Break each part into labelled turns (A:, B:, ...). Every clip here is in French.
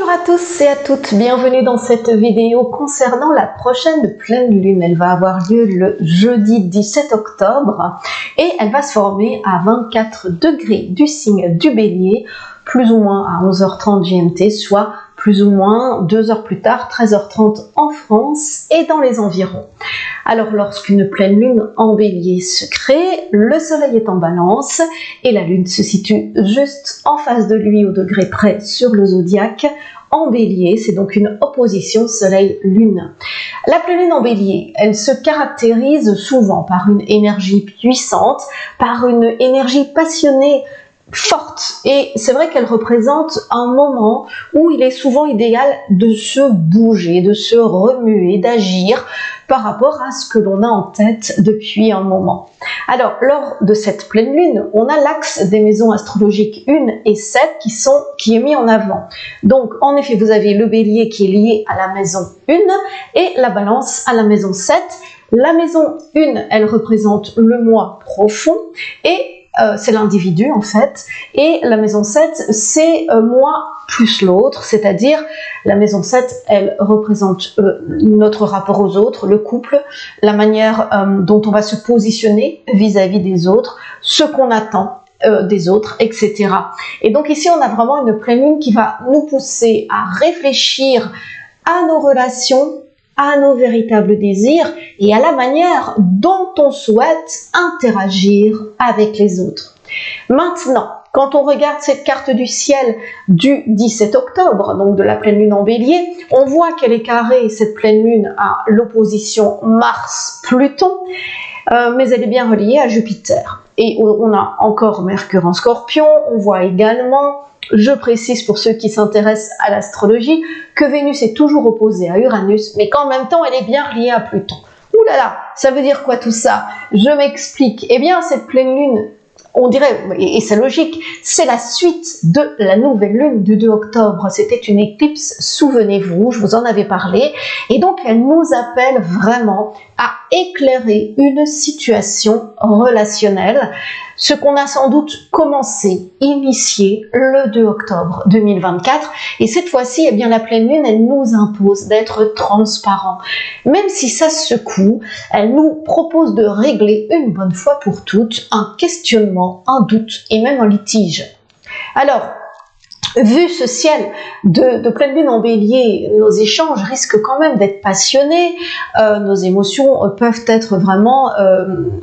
A: Bonjour à tous et à toutes, bienvenue dans cette vidéo concernant la prochaine pleine lune. Elle va avoir lieu le jeudi 17 octobre et elle va se former à 24 degrés du signe du Bélier, plus ou moins à 11h30 GMT, soit plus ou moins 2 heures plus tard, 13h30 en France et dans les environs. Alors lorsqu'une pleine lune en Bélier se crée, le soleil est en balance et la lune se situe juste en face de lui au degré près sur le zodiaque. En Bélier, c'est donc une opposition soleil-lune. La pleine lune en Bélier, elle se caractérise souvent par une énergie puissante, par une énergie passionnée, forte, et c'est vrai qu'elle représente un moment où il est souvent idéal de se bouger, de se remuer, d'agir par rapport à ce que l'on a en tête depuis un moment. Alors, lors de cette pleine lune, on a l'axe des maisons astrologiques 1 et 7 qui est mis en avant. Donc, en effet, vous avez le Bélier qui est lié à la maison 1 et la Balance à la maison 7. La maison 1, elle représente le moi profond et c'est l'individu en fait, et la maison 7, c'est moi plus l'autre, c'est-à-dire la maison 7, elle représente notre rapport aux autres, le couple, la manière dont on va se positionner vis-à-vis des autres, ce qu'on attend des autres, etc. Et donc ici, on a vraiment une pleine lune qui va nous pousser à réfléchir à nos relations, à nos véritables désirs et à la manière dont on souhaite interagir avec les autres. Maintenant, quand on regarde cette carte du ciel du 17 octobre, donc de la pleine lune en Bélier, on voit qu'elle est carrée, cette pleine lune, à l'opposition Mars-Pluton, mais elle est bien reliée à Jupiter. Et on a encore Mercure en Scorpion, on voit également, je précise pour ceux qui s'intéressent à l'astrologie, que Vénus est toujours opposée à Uranus, mais qu'en même temps, elle est bien reliée à Pluton. Ouh là là, ça veut dire quoi tout ça? Je m'explique. Eh bien, cette pleine lune, on dirait, et c'est logique, c'est la suite de la nouvelle lune du 2 octobre. C'était une éclipse, souvenez-vous, je vous en avais parlé. Et donc, elle nous appelle vraiment à éclairer une situation relationnelle, ce qu'on a sans doute commencé, initié le 2 octobre 2024. Et cette fois-ci, eh bien, la pleine lune, elle nous impose d'être transparent. Même si ça secoue, elle nous propose de régler une bonne fois pour toutes un questionnement, un doute et même un litige. Alors, vu ce ciel de pleine lune en Bélier, nos échanges risquent quand même d'être passionnés, nos émotions peuvent être vraiment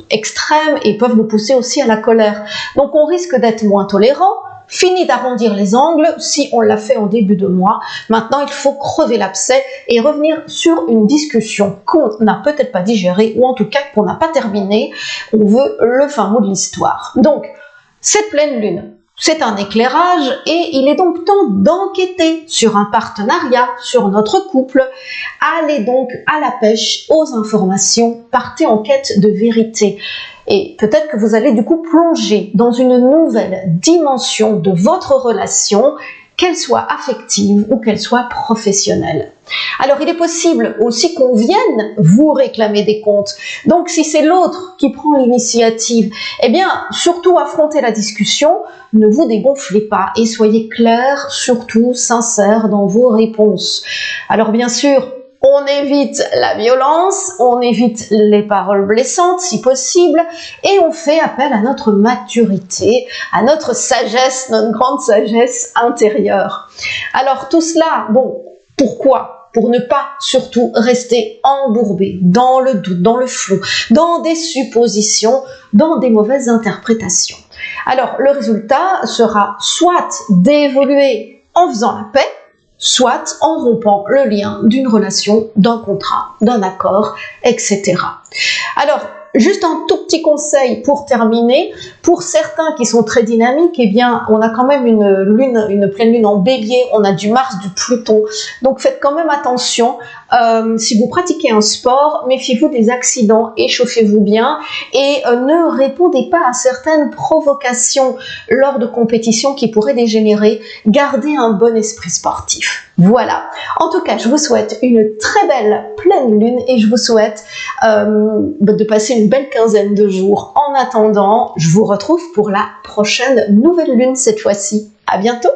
A: extrêmes et peuvent nous pousser aussi à la colère. Donc on risque d'être moins tolérant. Fini d'arrondir les angles, si on l'a fait en début de mois, maintenant il faut crever l'abcès et revenir sur une discussion qu'on n'a peut-être pas digérée ou en tout cas qu'on n'a pas terminée. On veut le fin mot de l'histoire. Donc, cette pleine lune, c'est un éclairage et il est donc temps d'enquêter sur un partenariat, sur notre couple. Allez donc à la pêche aux informations, partez en quête de vérité. Et peut-être que vous allez du coup plonger dans une nouvelle dimension de votre relation, qu'elle soit affective ou qu'elle soit professionnelle. Alors, il est possible aussi qu'on vienne vous réclamer des comptes. Donc, si c'est l'autre qui prend l'initiative, eh bien, surtout affrontez la discussion, ne vous dégonflez pas et soyez clair, surtout sincère dans vos réponses. Alors, bien sûr, on évite la violence, on évite les paroles blessantes si possible et on fait appel à notre maturité, à notre sagesse, notre grande sagesse intérieure. Alors tout cela, bon, pourquoi? Pour ne pas surtout rester embourbé dans le doute, dans le flou, dans des suppositions, dans des mauvaises interprétations. Alors le résultat sera soit d'évoluer en faisant la paix, soit en rompant le lien d'une relation, d'un contrat, d'un accord, etc. Alors, juste un tout petit conseil pour terminer. Pour certains qui sont très dynamiques, eh bien, on a quand même une pleine lune en Bélier, on a du Mars, du Pluton. Donc, faites quand même attention. Si vous pratiquez un sport, méfiez-vous des accidents, échauffez-vous bien et ne répondez pas à certaines provocations lors de compétitions qui pourraient dégénérer. Gardez un bon esprit sportif. Voilà. En tout cas, je vous souhaite une très belle pleine lune et je vous souhaite de passer une belle quinzaine de jours. En attendant, je vous retrouve pour la prochaine nouvelle lune cette fois-ci. À bientôt!